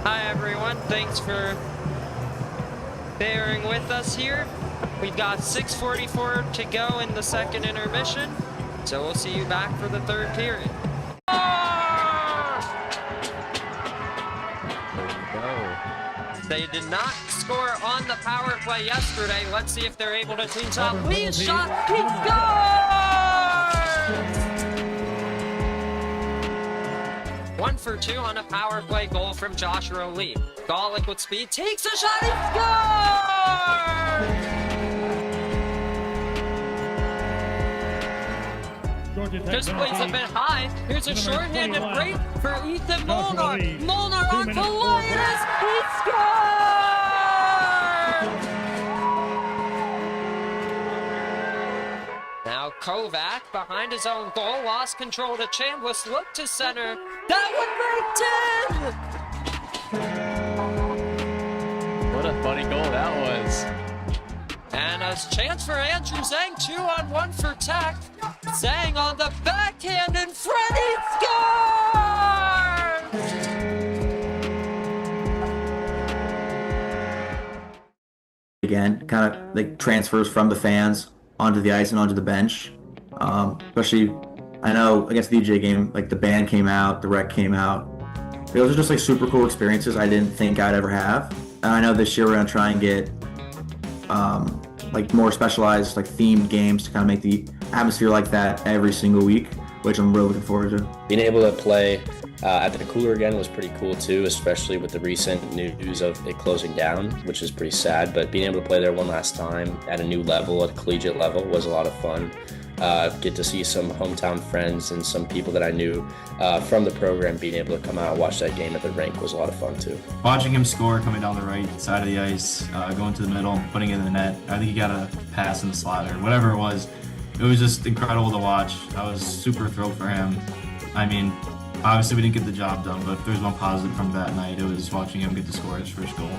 Hi everyone, thanks for bearing with us here. We've got 6:44 to go in the second intermission, so we'll see you back for the third period. They did not score on the power play yesterday. Let's see if they're able to clean up. Lead shot, he scores! 1 for 2 on a power play goal from Joshua Lee. Golick with speed, takes a shot, he scores! This plays a bit high. Here's a shorthanded break for Ethan Molnar. Molnar on Politis, he scores! Now Kovac behind his own goal, lost control to Chambliss, looked to center. That would make 10! What a funny goal that was. And a chance for Andrew Zhang, 2-on-1 for Tech. Zhang on the backhand and Freddie scores! Again, kind of like transfers from the fans onto the ice and onto the bench. Especially, I know against the DJ game, like the band came out, the rec came out. Those are just like super cool experiences I didn't think I'd ever have. And I know this year we're gonna try and get like more specialized, like themed games to kind of make the atmosphere like that every single week, which I'm really looking forward to. Being able to play at the Cooler again was pretty cool too, especially with the recent news of it closing down, which is pretty sad. But being able to play there one last time at a new level, at a collegiate level, was a lot of fun. Get to see some hometown friends and some people that I knew from the program. Being able to come out and watch that game at the rink was a lot of fun too. Watching him score coming down the right side of the ice, going to the middle, putting it in the net. I think he got a pass in the slot or whatever it was. It was just incredible to watch. I was super thrilled for him. I mean, obviously we didn't get the job done, but if there's one positive from that night, it was watching him get to score his first goal.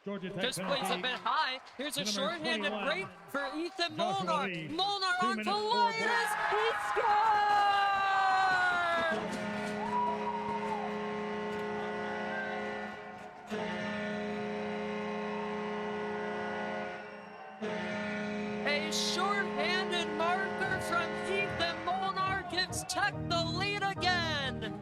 This plays a bit high. Here's a shorthanded break for Ethan Molnar. Molnar on Politis, he scores! A short-handed marker from Ethan Molnar gives Tech the lead again.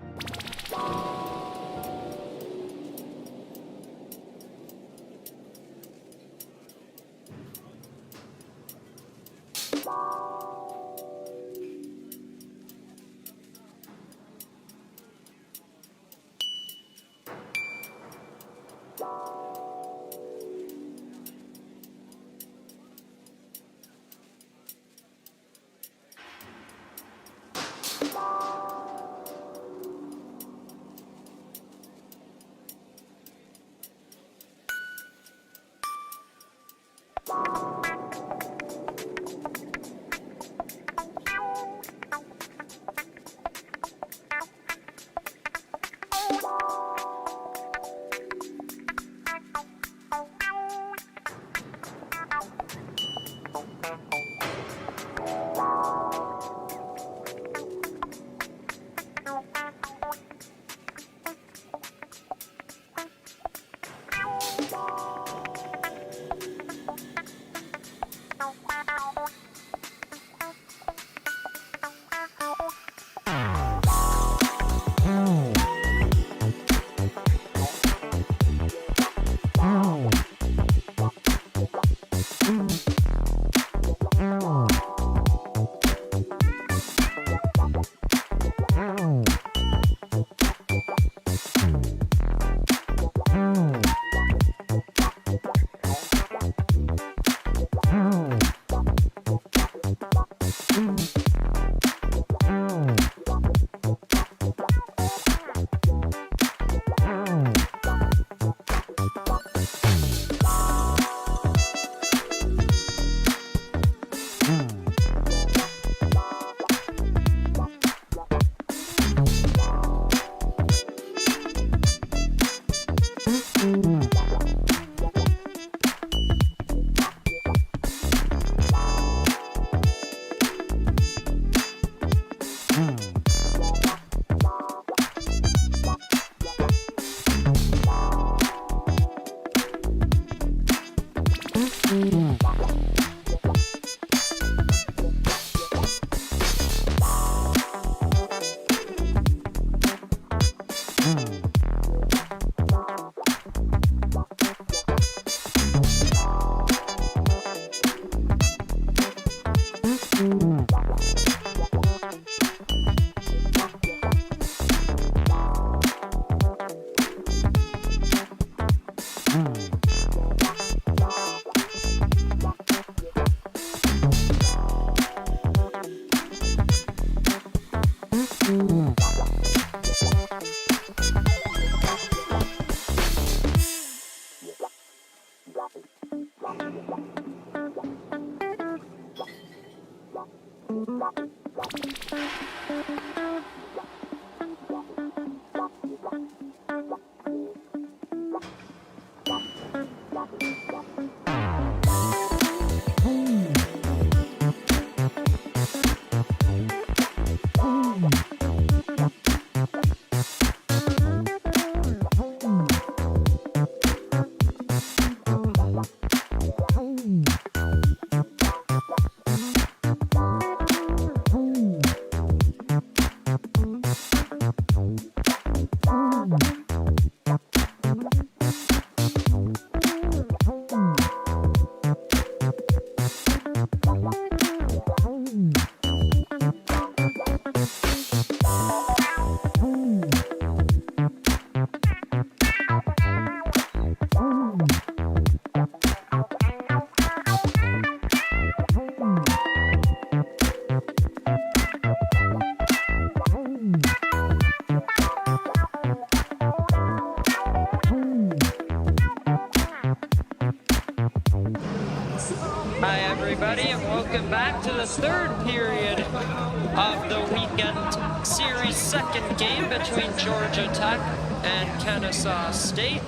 welcome back to the third period of the weekend series second game between Georgia Tech and Kennesaw State.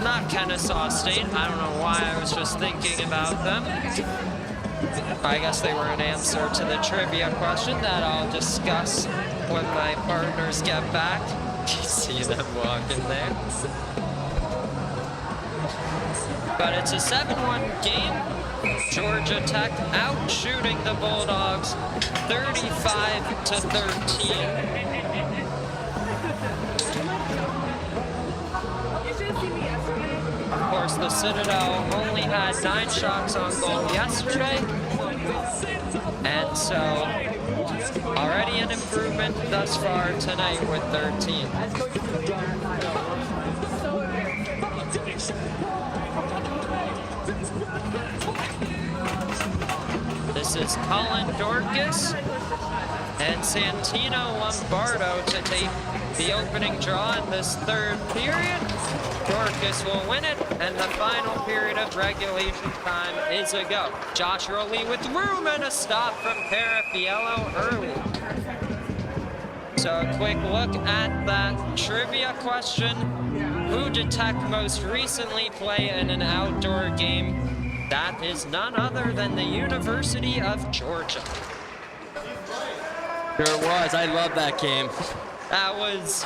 Not Kennesaw State, I don't know why I was just thinking about them. I guess they were an answer to the trivia question that I'll discuss when my partners get back. You see them walking there. But it's a 7-1 game. Georgia Tech out shooting the Bulldogs 35 to 13. Of course, the Citadel only had 9 shots on goal yesterday. And so, already an improvement thus far tonight with 13. This is Colin Dorcas and Santino Lombardo to take the opening draw in this third period. Dorcas will win it, and the final period of regulation time is a go. Joshua Lee with room and a stop from Carafiello early. So a quick look at that trivia question. Who did Tech most recently play in an outdoor game? That is none other than the University of Georgia. Sure was. I love that game. That was...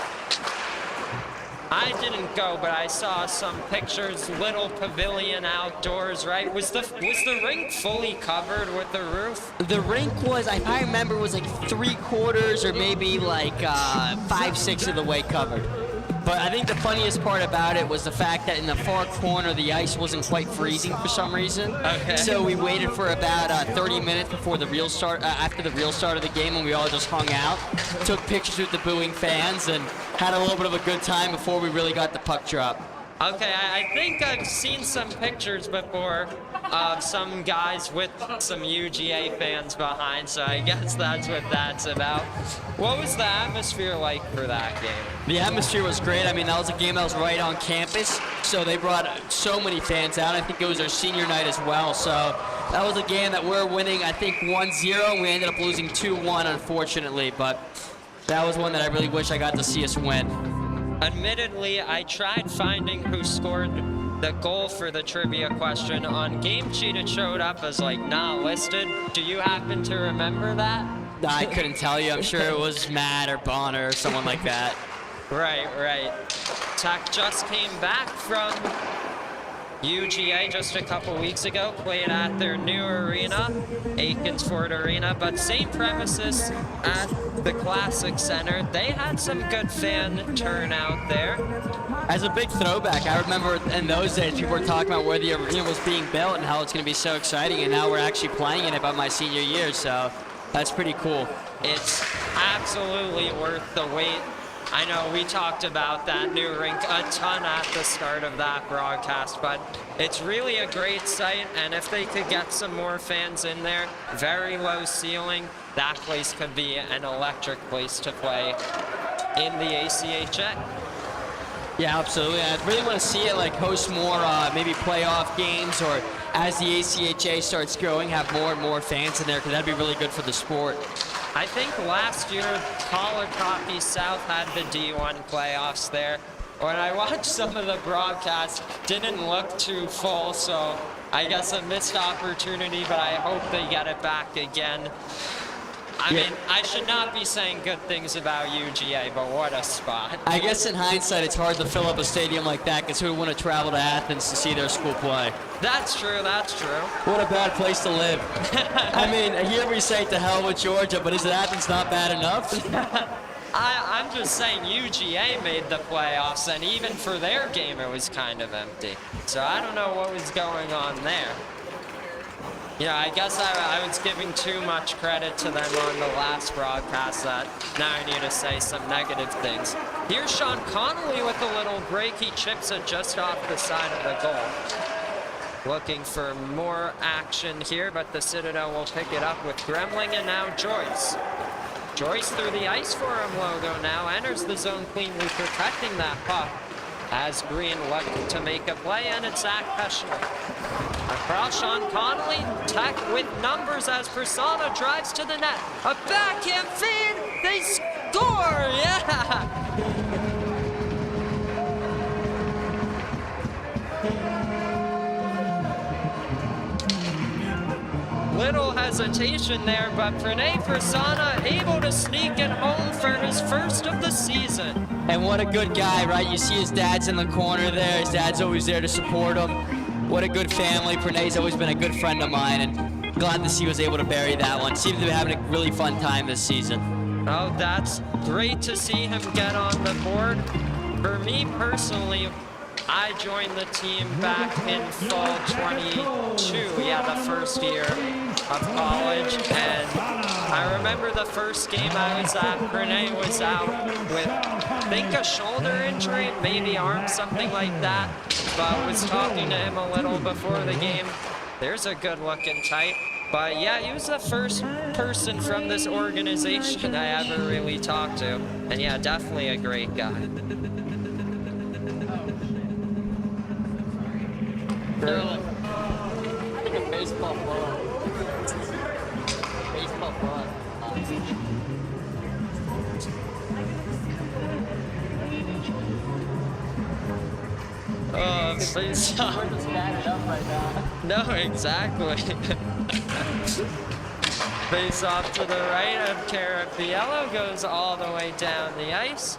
I didn't go, but I saw some pictures. Little pavilion outdoors, right? Was the rink fully covered with the roof? The rink was, I remember, was like 3/4 or maybe like 5/6 of the way covered. But I think the funniest part about it was the fact that in the far corner, the ice wasn't quite freezing for some reason. Okay. So we waited for about 30 minutes before the real start, after the real start of the game, and we all just hung out, took pictures with the booing fans, and had a little bit of a good time before we really got the puck drop. Okay, I think I've seen some pictures before of some guys with some UGA fans behind, so I guess that's what that's about. What was the atmosphere like for that game? The atmosphere was great. I mean, that was a game that was right on campus, so they brought so many fans out. I think it was our senior night as well, so that was a game that we're winning, I think, 1-0, and we ended up losing 2-1, unfortunately, but that was one that I really wish I got to see us win. Admittedly, I tried finding who scored the goal for the trivia question. On Game Sheet, it showed up as, like, not listed. Do you happen to remember that? I couldn't tell you. I'm sure it was Matt or Bonner or someone like that. Right. Tech just came back from UGA just a couple weeks ago, played at their new arena, Aikensford Arena, but same premises at the Classic Center. They had some good fan turnout there. As a big throwback, I remember in those days people were talking about where the arena was being built and how it's going to be so exciting, and now we're actually playing in it by my senior year, so that's pretty cool. It's absolutely worth the wait. I know we talked about that new rink a ton at the start of that broadcast, but it's really a great site, and if they could get some more fans in there, very low ceiling, that place could be an electric place to play in the ACHA. Yeah, absolutely. I really want to see it like host more maybe playoff games, or as the ACHA starts growing, have more and more fans in there, because that'd be really good for the sport. I think last year, Colorado South had the D1 playoffs there. When I watched some of the broadcasts, didn't look too full, so I guess a missed opportunity, but I hope they get it back again. I mean, I should not be saying good things about UGA, but what a spot. I guess in hindsight, it's hard to fill up a stadium like that, because who would want to travel to Athens to see their school play? That's true. What a bad place to live. I mean, here we say to hell with Georgia, but is Athens not bad enough? I'm just saying UGA made the playoffs, and even for their game, it was kind of empty. So I don't know what was going on there. Yeah, I guess I was giving too much credit to them on the last broadcast that now I need to say some negative things. Here's Sean Connolly with a little break. He chips it just off the side of the goal. Looking for more action here, but the Citadel will pick it up with Gremling and now Joyce. Joyce through the Ice Forum logo now, enters the zone cleanly, protecting that puck as Green looking to make a play, and it's Zach Peschner. Across Sean Connolly, Tech with numbers as Persona drives to the net. A backhand feed, they score, yeah! Little hesitation there, but Pranay Persona able to sneak it home for his first of the season. And what a good guy, right? You see his dad's in the corner there. His dad's always there to support him. What a good family. Pranay's always been a good friend of mine, and glad to see he was able to bury that one. Seems to be having a really fun time this season. Oh, that's great to see him get on the board. For me personally, I joined the team back in fall 22, yeah, the first year of college, and I remember the first game I was at, Pranay was out with, I think, a shoulder injury, maybe arm, something like that, but was talking to him a little before the game. There's a good-looking tight. But yeah, he was the first person from this organization I ever really talked to, and yeah, definitely a great guy. They're like, I think a baseball ball. Baseball ball. Oh, please stop. We're just batted up right now. No, exactly. Face off to the right of Carafiello, goes all the way down the ice.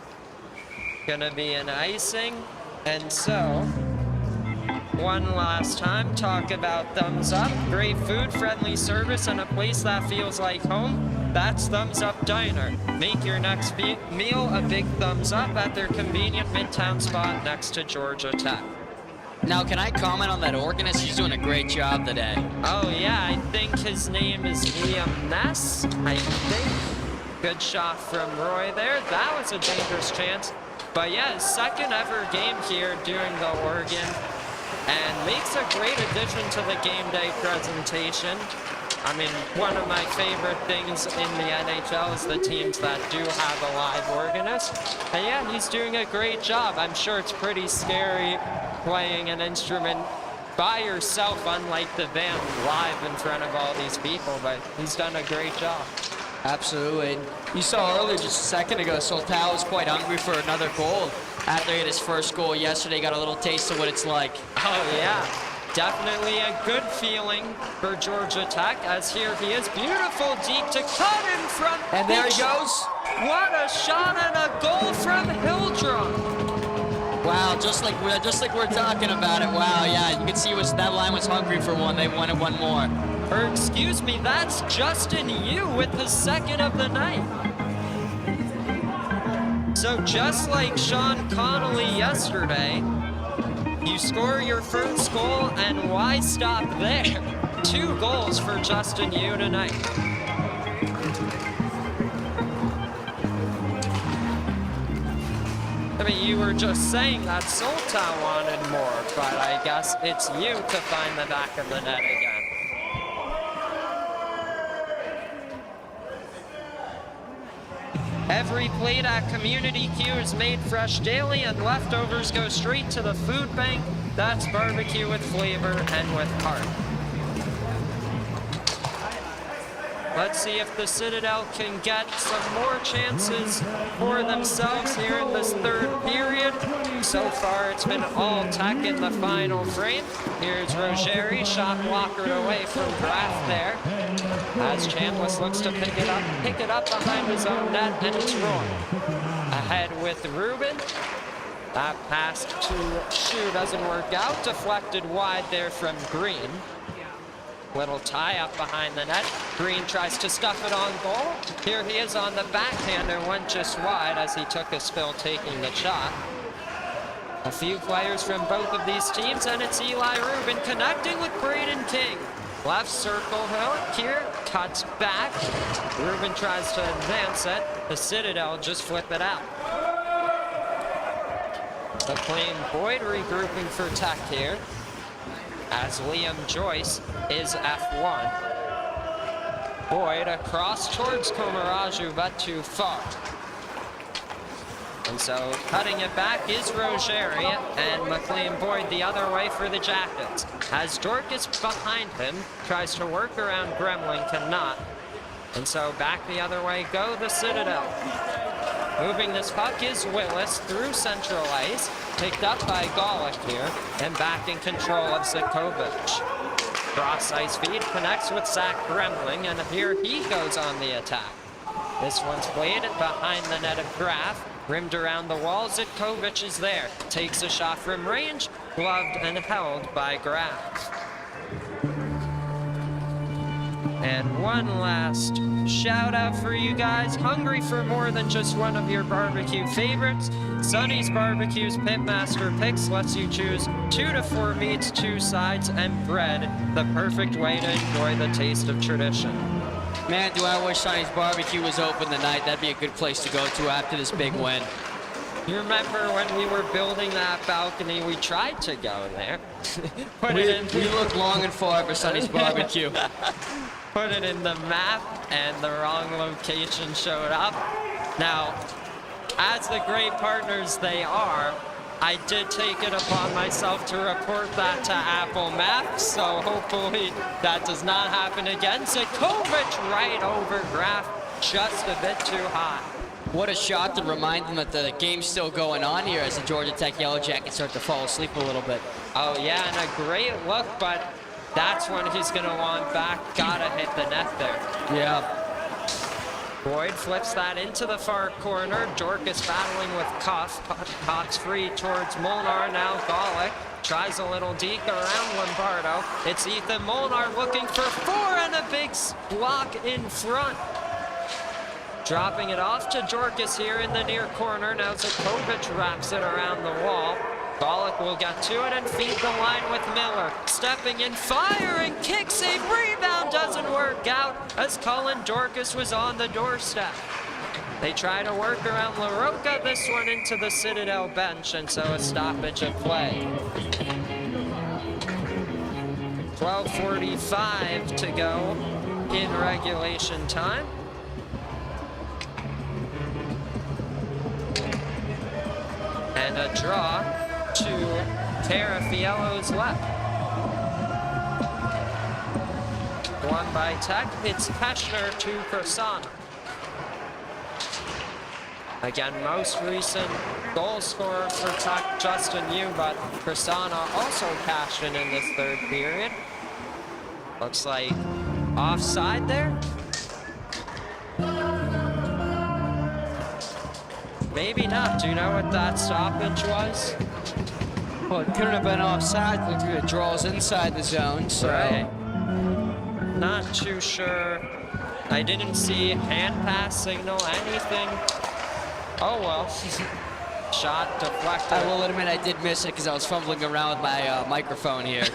Gonna be an icing, and so one last time, talk about thumbs up. Great food, friendly service, and a place that feels like home. That's Thumbs Up Diner. Make your next meal a big thumbs up at their convenient Midtown spot next to Georgia Tech. Now, can I comment on that organist? He's doing a great job today. Oh yeah, I think his name is Liam Ness, I think. Good shot from Roy there. That was a dangerous chance. But yeah, his second ever game here doing the organ. And makes a great addition to the game day presentation. I mean, one of my favorite things in the NHL is the teams that do have a live organist. And yeah, he's doing a great job. I'm sure it's pretty scary playing an instrument by yourself, unlike the band, live in front of all these people, but he's done a great job. Absolutely. You saw earlier, just a second ago, Soltau was quite hungry for another goal. After he had his first goal yesterday, got a little taste of what it's like. Oh yeah, definitely a good feeling for Georgia Tech, as here he is, beautiful deep to cut in front. And there he goes. What a shot and a goal from Hildrum. Wow, just like we're talking about it. Wow, yeah, you can see that line was hungry for one. They wanted one more. Or excuse me, that's Justin Yu with his second of the night. So just like Sean Connolly yesterday, you score your first goal, and why stop there? 2 goals for Justin Yu tonight. I mean, you were just saying that Soltau wanted more, but I guess it's you to find the back of the net again. Every plate at Community Q is made fresh daily, and leftovers go straight to the food bank. That's barbecue with flavor and with heart. Let's see if the Citadel can get some more chances for themselves here in this third period. So far, it's been all Tech in the final frame. Here's Rogeri, shot blockered away from Graff there. As Chambliss looks to pick it up behind his own net, and it's Roy. Ahead with Rubin. That pass to Shu doesn't work out. Deflected wide there from Green. Little tie up behind the net. Green tries to stuff it on goal. Here he is on the backhander, went just wide as he took a spill taking the shot. A few players from both of these teams, and it's Eli Rubin connecting with Braden King. Left circle here, cuts back. Rubin tries to advance it. The Citadel just flip it out. McLean Boyd regrouping for Tech here, as Liam Joyce is F1. Boyd across towards Komaraju, but too far. And so cutting it back is Rogeri, and McLean Boyd the other way for the Jackets. As Dorcas behind him, tries to work around Gremling, cannot. And so back the other way go the Citadel. Moving this puck is Willis through central ice, picked up by Golick here, and back in control of Zikovic. Cross ice feed connects with Zach Gremling, and here he goes on the attack. This one's played behind the net of Graf, rimmed around the wall. Zikovic is there, takes a shot from range, gloved and held by Graf. And one last shout out for you guys. Hungry for more than just one of your barbecue favorites? Sonny's Barbecue's Pitmaster Picks lets you choose 2 to 4 meats, 2 sides, and bread. The perfect way to enjoy the taste of tradition. Man, do I wish Sonny's Barbecue was open tonight. That'd be a good place to go to after this big win. You remember when we were building that balcony, we tried to go there. We looked long and far for Sonny's Barbecue. Put it in the map, and the wrong location showed up. Now, as the great partners they are, I did take it upon myself to report that to Apple Maps, so hopefully that does not happen again. Zikovic right over Graf, just a bit too high. What a shot to remind them that the game's still going on here as the Georgia Tech Yellow Jackets start to fall asleep a little bit. Oh yeah, and a great look, but that's when he's gonna want back. Gotta hit the net there. Yeah. Boyd flips that into the far corner. Dorcas battling with Cuff. Pops free towards Molnar. Now Golick tries a little deke around Lombardo. It's Ethan Molnar looking for 4 and a big block in front. Dropping it off to Dorcas here in the near corner. Now Zikovic wraps it around the wall. Golick will get to it and feed the line with Miller. Stepping in, firing, kick save, rebound doesn't work out as Cullen Dorcas was on the doorstep. They try to work around LaRocca, this one into the Citadel bench, and so a stoppage of play. 12:45 to go in regulation time. And a draw to Tarafiello's left. Won by Tech, it's Peschner to Persona. Again, most recent goal scorer for Tech, Justin Yu, but Persona also cashed in this third period. Looks like offside there. Maybe not. Do you know what that stoppage was? Well, it couldn't have been offside because it draws inside the zone, so. Right. Not too sure. I didn't see hand pass signal, anything. Oh well. Shot deflected. I will admit I did miss it because I was fumbling around with my microphone here.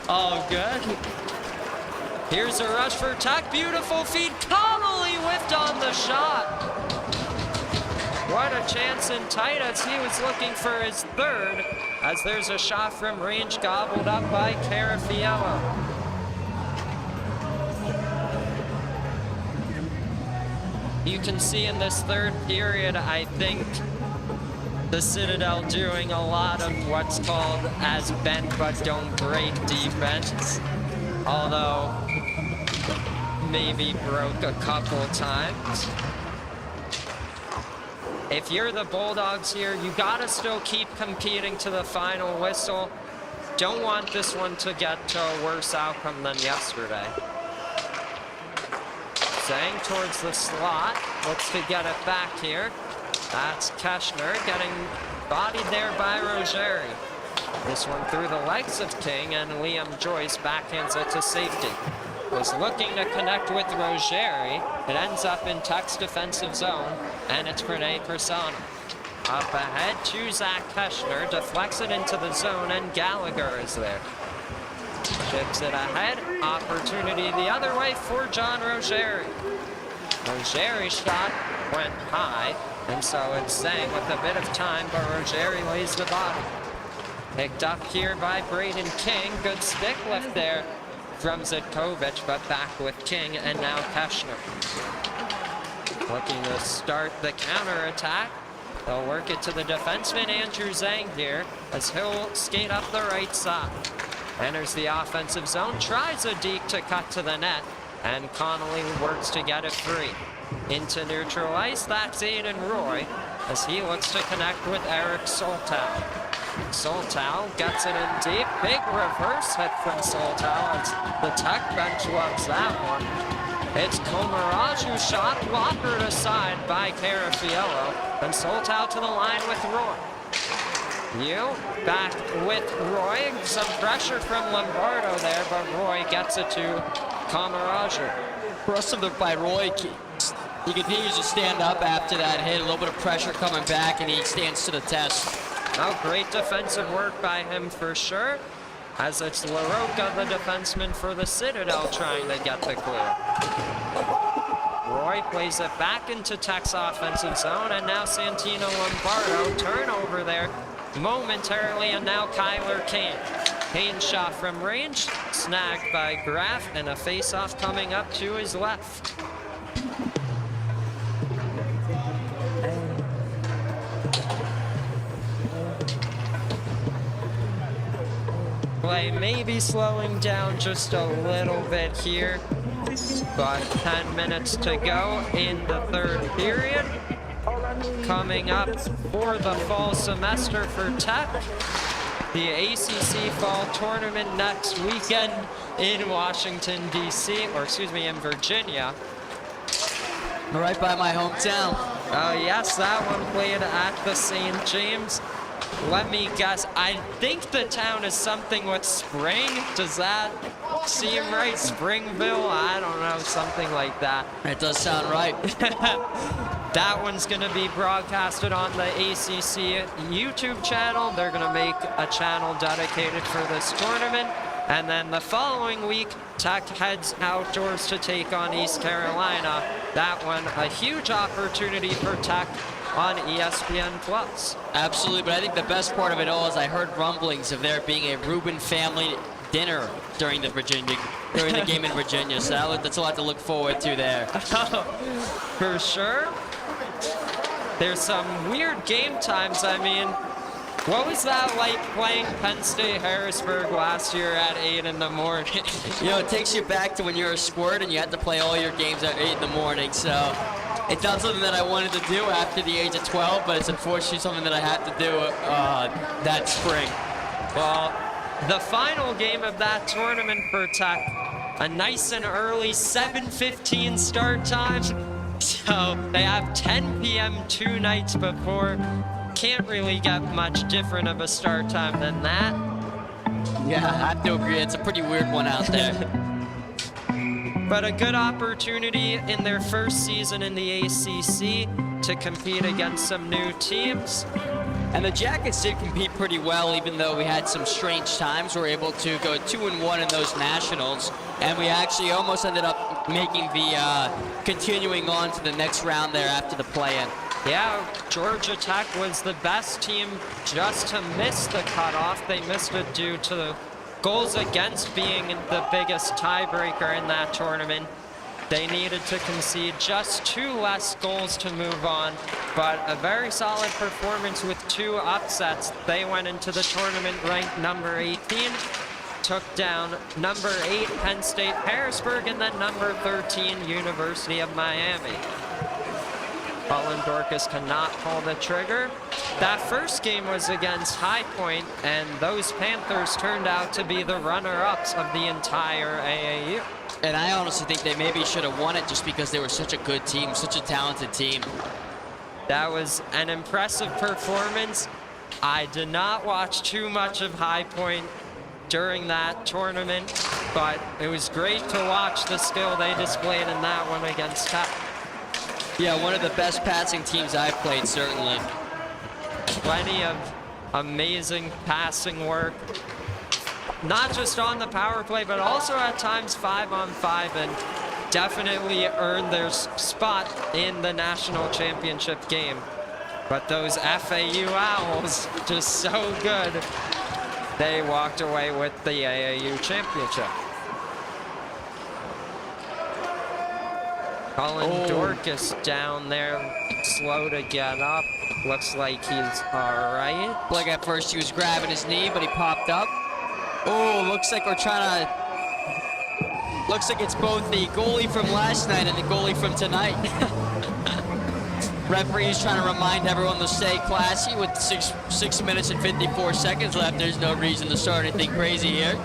Oh, good. Here's a rush for Tech. Beautiful feed. Connolly whiffed on the shot. What a chance in Titus. He was looking for his third as there's a shot from range gobbled up by Carafiello. You can see in this third period, I think the Citadel doing a lot of what's called as bend but don't break defense. Although maybe broke a couple times. If you're the Bulldogs here, you gotta still keep competing to the final whistle. Don't want this one to get to a worse outcome than yesterday. Zhang towards the slot, looks to get it back here. That's Keschner getting bodied there by Rogeri. This one through the legs of King, and Liam Joyce backhands it to safety. Was looking to connect with Rogeri. It ends up in Tech's defensive zone, and it's Pranay Persona. Up ahead to Zach Keschner, deflects it into the zone, and Gallagher is there. Chips it ahead, opportunity the other way for John Rogeri. Rogeri's shot went high, and so it's Zhang with a bit of time, but Rogeri lays the body. Picked up here by Braden King, good stick lift there from Zikovic, but back with King, and now Keschner. Looking to start the counterattack. They'll work it to the defenseman, Andrew Zhang here, as he'll skate up the right side. Enters the offensive zone, tries a deke to cut to the net, and Connolly works to get it free. Into neutral ice, that's Aiden Roy, as he looks to connect with Eric Soltau. Soltau gets it in deep, big reverse hit from Soltau, as the Tech bench loves that one. It's Komaraju shot, blockered aside by Carafiello, and Soltau to the line with Roy. You back with Roy, some pressure from Lombardo there, but Roy gets it to Komaraju. Impressive by Roy. He continues to stand up after that hit, a little bit of pressure coming back, and he stands to the test. Oh, great defensive work by him for sure, as it's LaRocca, the defenseman for the Citadel, trying to get the clear. Roy plays it back into Tech's offensive zone, and now Santino Lombardo, turnover there momentarily, and now Kyler Kane. Kane shot from range, snagged by Graff, and a face-off coming up to his left. Play maybe slowing down just a little bit here, but 10 minutes to go in the third period. Coming up for the fall semester for Tech, the ACC Fall Tournament next weekend in Washington, D.C., or excuse me, in Virginia. Right by my hometown. Oh yes, that one played at the St. James. Let me guess, I think the town is something with spring. Does that seem right? Springville? I don't know, something like that. It does sound right. That one's going to be broadcasted on the ACC YouTube channel. They're going to make a channel dedicated for this tournament. And then the following week, Tech heads outdoors to take on East Carolina. That one, a huge opportunity for Tech on ESPN+. Absolutely, but I think the best part of it all is I heard rumblings of there being a Rubin family dinner during the game in Virginia. So that's a lot to look forward to there. For sure. There's some weird game times. I mean, what was that like playing Penn State Harrisburg last year at 8 in the morning? You know, it takes you back to when you were a squirt and you had to play all your games at 8 in the morning. So it's not something that I wanted to do after the age of 12, but it's unfortunately something that I had to do that spring. Well, the final game of that tournament for Tech, a nice and early 7:15 start time. So they have 10 p.m. 2 nights before. Can't really get much different of a start time than that. Yeah, I have to agree. It's a pretty weird one out there. But a good opportunity in their first season in the ACC to compete against some new teams. And the Jackets did compete pretty well, even though we had some strange times. We were able to go 2-1 in those nationals, and we actually almost ended up making the continuing on to the next round there after the play-in. Yeah, Georgia Tech was the best team just to miss the cutoff. They missed it due to the goals against being the biggest tiebreaker in that tournament. They needed to concede just 2 less goals to move on, but a very solid performance with 2 upsets. They went into the tournament ranked number 18, took down number 8 Penn State Harrisburg, and then number 13 University of Miami. Cullen Dorcas cannot pull the trigger. That first game was against High Point, and those Panthers turned out to be the runner-ups of the entire AAU. And I honestly think they maybe should have won it just because they were such a good team, such a talented team. That was an impressive performance. I did not watch too much of High Point during that tournament, but it was great to watch the skill they displayed in that one against Tech. Yeah, one of the best passing teams I've played, certainly. Plenty of amazing passing work. Not just on the power play, but also at times 5-on-5, and definitely earned their spot in the national championship game. But those FAU Owls, just so good, they walked away with the AAU championship. Colin Dorcas down there, slow to get up. Looks like he's all right. Like at first he was grabbing his knee, but he popped up. Oh, looks like we're trying to... Looks like it's both the goalie from last night and the goalie from tonight. Referee's trying to remind everyone to stay classy with 6 minutes and 54 seconds left. There's no reason to start anything crazy here.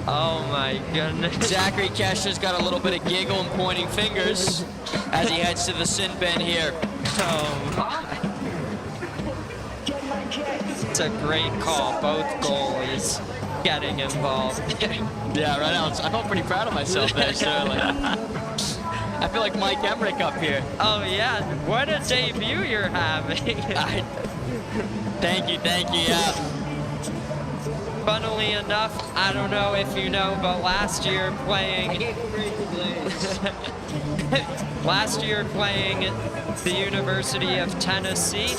Oh my goodness. Zachary Keshner's got a little bit of giggle and pointing fingers as he heads to the sin bin here. Oh my. It's a great call, both goalies getting involved. Yeah, right now, I felt pretty proud of myself there, Sterling. I feel like Mike Emmerich up here. Oh yeah, what a debut you're having. Thank you, yeah. Funnily enough, I don't know if you know, but last year playing the University of Tennessee,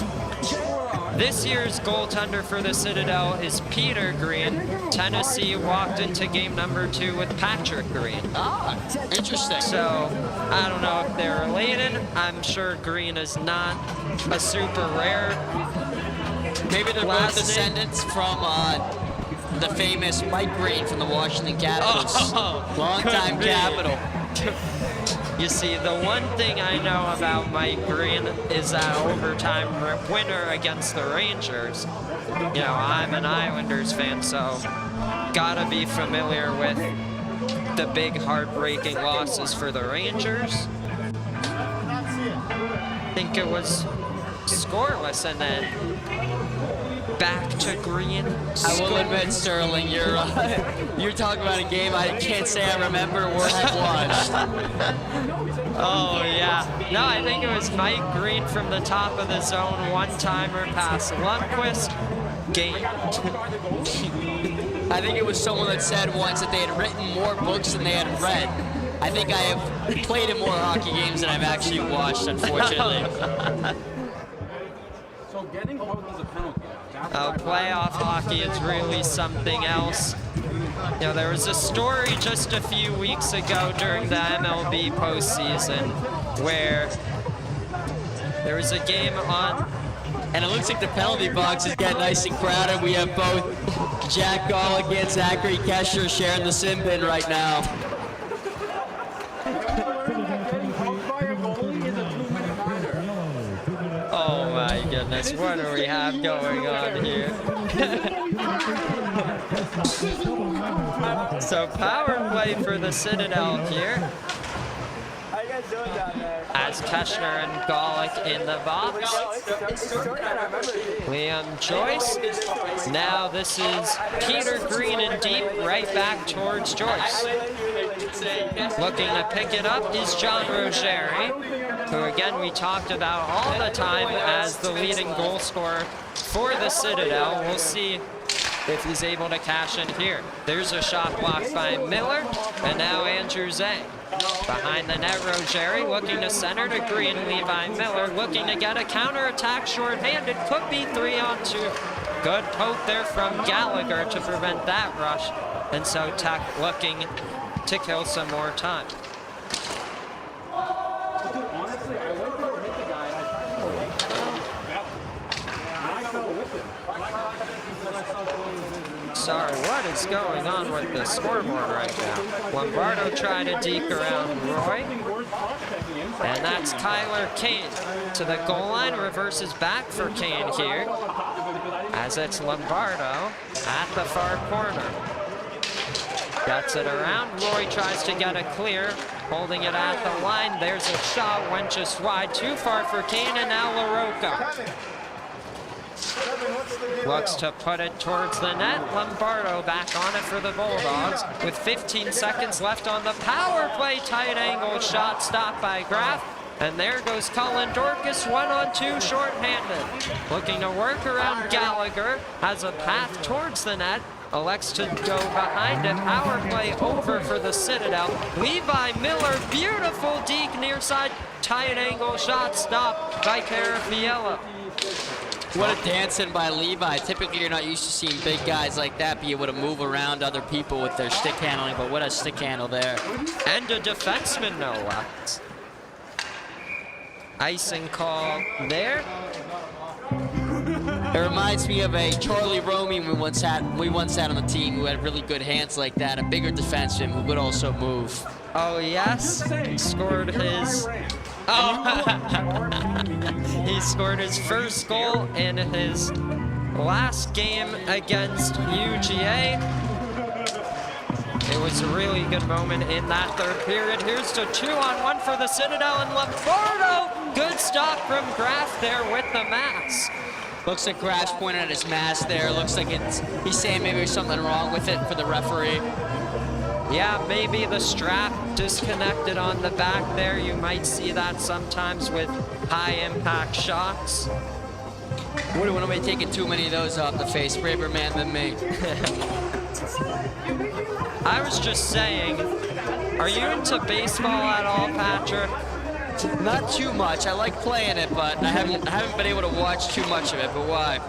this year's goaltender for the Citadel is Peter Green. Tennessee walked into game number 2 with Patrick Green. Ah, interesting. So, I don't know if they're related. I'm sure Green is not a super rare. Maybe they're both descendants from the famous Mike Green from the Washington Capitals. Longtime Capital. You see, the one thing I know about Mike Green is that overtime winner against the Rangers. You know, I'm an Islanders fan, so gotta be familiar with the big heartbreaking losses for the Rangers. I think it was scoreless and then back to Green. I will admit, Sterling, you're talking about a game I can't say I remember or have watched. Oh yeah. No, I think it was Mike Green from the top of the zone, one-timer past Lundqvist. Game. I think it was someone that said once that they had written more books than they had read. I think I have played in more hockey games than I've actually watched, unfortunately. So getting out is a penalty. Playoff hockey is really something else. You know, there was a story just a few weeks ago during the MLB postseason where there was a game on, and it looks like the penalty box is getting nice and crowded. We have both Jack Golick and Zachary Keshner sharing the sin bin right now. oh my goodness, what do we have going on here? So power play for the Citadel here. How you guys doing down there? As Keshner and Golick in the box. Liam Joyce. Now this is Peter Green in deep, right back towards Joyce. Looking to pick it up is John Rogeri, who again we talked about all the time as the leading goal scorer for the Citadel. We'll see if he's able to cash in here. There's a shot blocked by Miller, and now Andrew Zhang. Behind the net, Rogeri looking to center to Green. Levi Miller looking to get a counterattack shorthanded. Could be 3-on-2. Good poke there from Gallagher to prevent that rush. And so Tech looking to kill some more time. Sorry, what is going on with the scoreboard right now? Lombardo trying to deke around Roy. And that's Kyler Kane to the goal line, reverses back for Kane here. As it's Lombardo at the far corner. Gets it around, Roy tries to get a clear, holding it at the line. There's a shot, went just wide, too far for Kane, and now LaRocca. Looks to put it towards the net. Lombardo back on it for the Bulldogs with 15 seconds left on the power play. Tight angle shot stopped by Graff. And there goes Colin Dorcas, 1-on-2 shorthanded. Looking to work around Gallagher. Has a path towards the net. Elects to go behind it. Power play over for the Citadel. Levi Miller, beautiful deke near side. Tight angle shot stopped by Carafiello. What a dancing by Levi. Typically, you're not used to seeing big guys like that be able to move around other people with their stick handling, but what a stick handle there. And a defenseman, no less. icing call there. It reminds me of a Charlie Romey we once had on the team who had really good hands like that, a bigger defenseman who could also move. Oh yes, scored his. Oh, he scored his first goal in his last game against UGA. It was a really good moment in that third period. Here's to 2-on-1 for the Citadel and Lombardo. Good stop from Graf there with the mask. Looks like Graf's pointing at his mask there. Looks like he's saying maybe there's something wrong with it for the referee. Yeah, maybe the strap disconnected on the back there. You might see that sometimes with high impact shots. Wouldn't want to be taking too many of those off the face. Braver man than me. I was just saying, are you into baseball at all, Patrick? Not too much. I like playing it, but I haven't been able to watch too much of it. But why?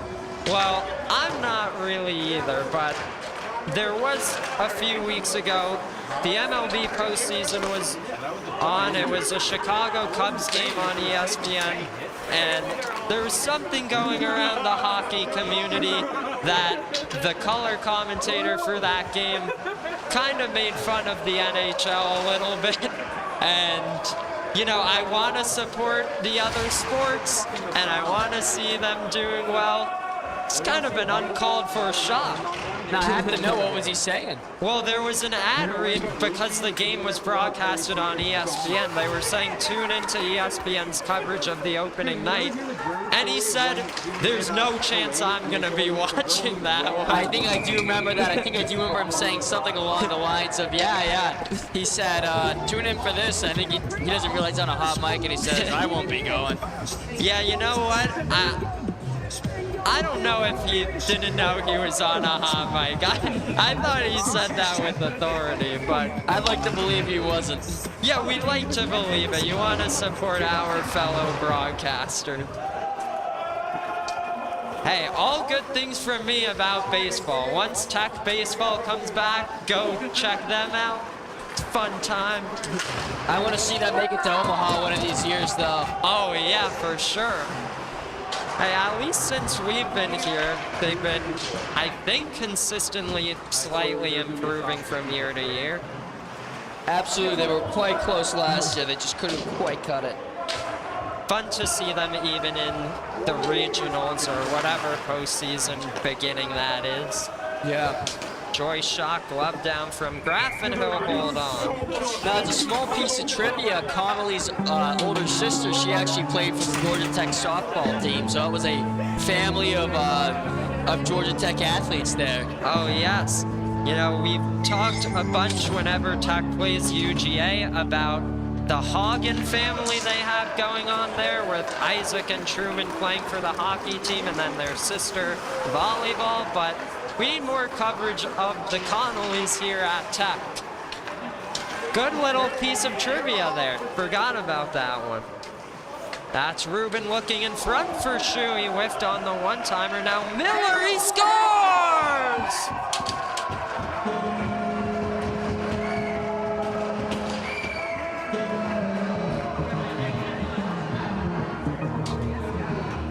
Well, I'm not really either, but there was a few weeks ago, the MLB postseason was on. It was a Chicago Cubs game on ESPN, and there was something going around the hockey community that the color commentator for that game kind of made fun of the NHL a little bit. And, you know, I want to support the other sports, and I want to see them doing well. It's kind of an uncalled for shot. Now, I have to know, what was he saying? Well, there was an ad read because the game was broadcasted on ESPN. They were saying tune into ESPN's coverage of the opening night. And he said, there's no chance I'm going to be watching that one. I think I do remember that. I think I do remember him saying something along the lines of, yeah. He said, tune in for this. I think he doesn't realize on a hot mic, and he says, I won't be going. Yeah, you know what? I don't know if he didn't know he was on a hot mic. I thought he said that with authority, but I'd like to believe he wasn't. yeah, we'd like to believe it. You want to support our fellow broadcaster. Hey, all good things from me about baseball. Once Tech baseball comes back, go check them out. It's a fun time. I want to see them make it to Omaha one of these years, though. Oh yeah, for sure. Hey, at least since we've been here, they've been, I think, consistently slightly improving from year to year. Absolutely, they were quite close last year. They just couldn't quite cut it. Fun to see them even in the regionals or whatever postseason beginning that is. Yeah. Joy shot, glove down from Graf, and he'll hold on. Now, it's a small piece of trivia. Connolly's older sister, she actually played for the Georgia Tech softball team, so it was a family of Georgia Tech athletes there. Oh, yes. You know, we've talked a bunch whenever Tech plays UGA about the Hagen family they have going on there, with Isaac and Truman playing for the hockey team and then their sister volleyball, but we need more coverage of the Connollys here at Tech. Good little piece of trivia there. Forgot about that one. That's Ruben looking in front for Shu. He whiffed on the one-timer. Now Miller, he scores!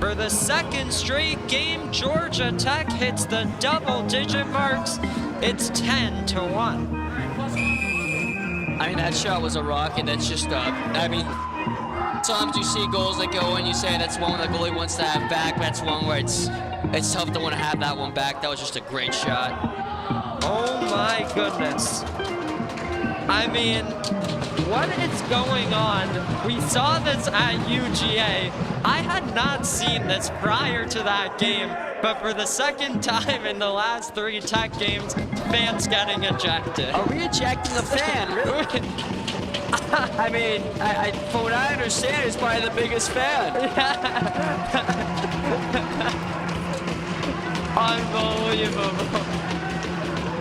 For the second straight game, Georgia Tech hits the double-digit marks. It's 10-1. I mean, that shot was a rocket. That's just, I mean, sometimes you see goals that go in, you say that's one the goalie wants to have back. That's one where it's tough to want to have that one back. That was just a great shot. Oh my goodness. I mean, what is going on? We saw this at UGA. I had not seen this prior to that game, but for the second time in the last 3 Tech games, fans getting ejected. Are we ejecting a fan, really? I mean, from what I understand, he's probably the biggest fan. Unbelievable.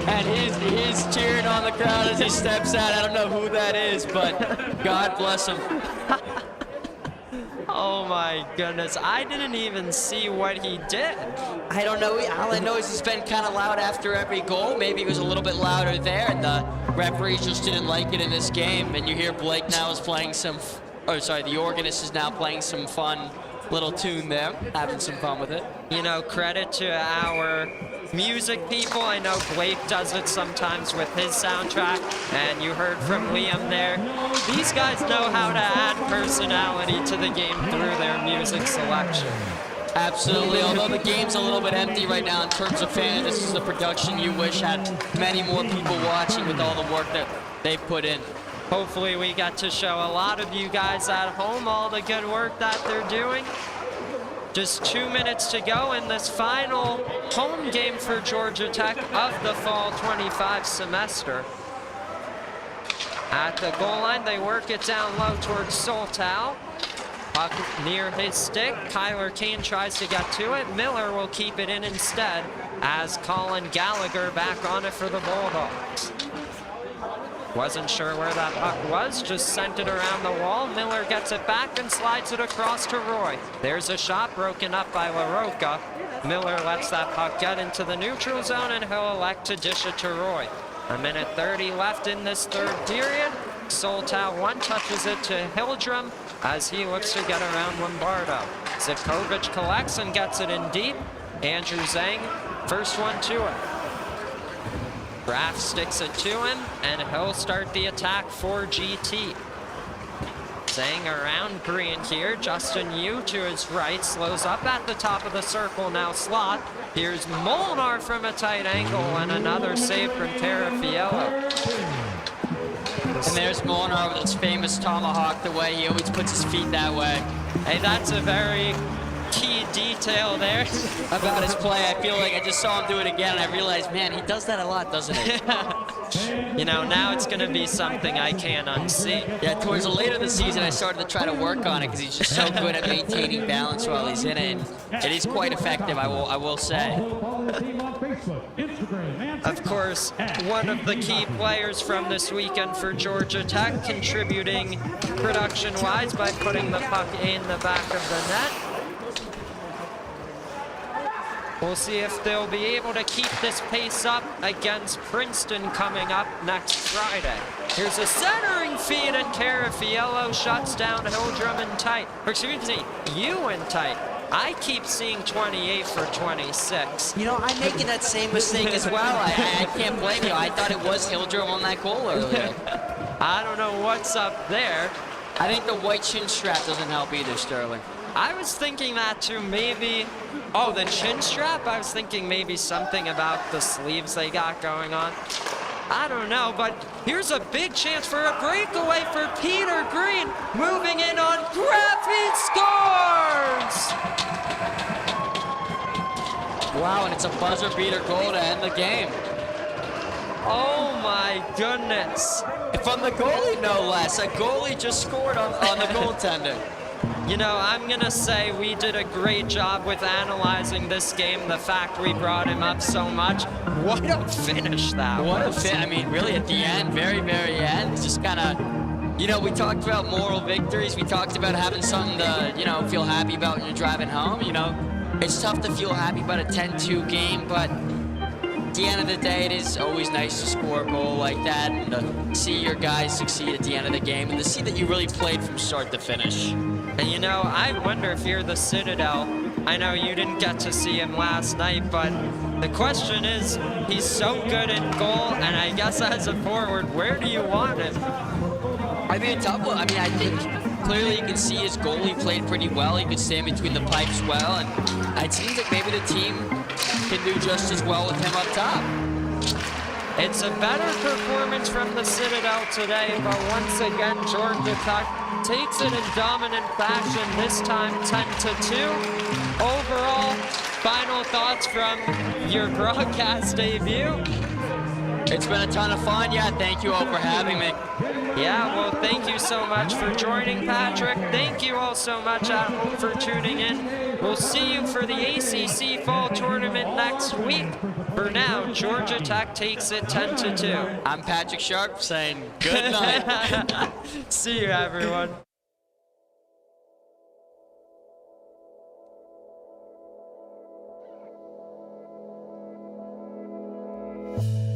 And he's cheering on the crowd as he steps out. I don't know who that is, but God bless him. Oh my goodness, I didn't even see what he did. I don't know. All I know is he's been kind of loud after every goal. Maybe he was a little bit louder there, and the referees just didn't like it in this game. And you hear Blake now is playing some Oh, sorry, the organist is now playing some fun little tune there, having some fun with it. You know, credit to our music people. I know Blake does it sometimes with his soundtrack, and you heard from Liam there. These guys know how to add personality to the game through their music selection. Absolutely. Although the game's a little bit empty right now in terms of fans, this is the production you wish had many more people watching with all the work that they've put in. Hopefully we get to show a lot of you guys at home all the good work that they're doing. Just 2 minutes to go in this final home game for Georgia Tech of the fall 25 semester. At the goal line, they work it down low towards Soltau. Puck near his stick. Kyler Kane tries to get to it. Miller will keep it in instead as Colin Gallagher back on it for the Bulldogs. Wasn't sure where that puck was, just sent it around the wall. Miller gets it back and slides it across to Roy. There's a shot broken up by LaRocca. Miller lets that puck get into the neutral zone, and he'll elect to dish it to Roy. 1:30 left in this third period. Soltau one touches it to Hildrum as he looks to get around Lombardo. Zikovic collects and gets it in deep. Andrew Zhang, first one to it. Graff sticks it to him, and he'll start the attack for GT. Zhang around Green here. Justin Yu to his right, slows up at the top of the circle, now slot. Here's Molnar from a tight angle, and another save from Tarafiello. And there's Molnar with his famous tomahawk, the way he always puts his feet that way. Hey, that's a very key detail there. About his play, I feel like I just saw him do it again, and I realized, man, he does that a lot, doesn't he? You know, now it's going to be something I can't unsee. Yeah, towards the later the season, I started to try to work on it because he's just so good at maintaining balance while he's in it. And it is quite effective, I will say. Of course, one of the key players from this weekend for Georgia Tech, contributing production-wise by putting the puck in the back of the net. We'll see if they'll be able to keep this pace up against Princeton coming up next Friday. Here's a centering feed, and Tarafiello shuts down Hildrum in tight. Or excuse me, you in tight. I keep seeing 28 for 26. You know, I'm making that same mistake as well. I can't blame you. I thought it was Hildrum on that goal earlier. I don't know what's up there. I think the white chin strap doesn't help either, Sterling. I was thinking that too, maybe. Oh, the chin strap? I was thinking maybe something about the sleeves they got going on. I don't know, but here's a big chance for a breakaway for Peter Green. Moving in on Graff, he scores! Wow, and it's a buzzer beater goal to end the game. Oh my goodness. From the goalie, no less. A goalie just scored on the goaltender. You know, I'm going to say we did a great job with analyzing this game, the fact we brought him up so much. What a finish that was. I mean, really at the end, very, very end, just kind of, you know, we talked about moral victories. We talked about having something to, you know, feel happy about when you're driving home. You know, it's tough to feel happy about a 10-2 game, but at the end of the day, it is always nice to score a goal like that and to see your guys succeed at the end of the game and to see that you really played from start to finish. And you know, I wonder if you're the Citadel. I know you didn't get to see him last night, but the question is, he's so good in goal, and I guess as a forward, where do you want him? I mean, I think clearly you can see his goal. He played pretty well. He could stand between the pipes well, and it seems like maybe the team can do just as well with him up top. It's a better performance from the Citadel today, but once again, Georgia Tech takes it in dominant fashion, this time 10-2. Overall, final thoughts from your broadcast debut? It's been a ton of fun. Yeah, thank you all for having me. Yeah, well, thank you so much for joining, Patrick. Thank you all so much at home for tuning in. We'll see you for the ACC Fall Tournament next week. For now, Georgia Tech takes it 10-2. I'm Patrick Sharp saying good night. See you, everyone. You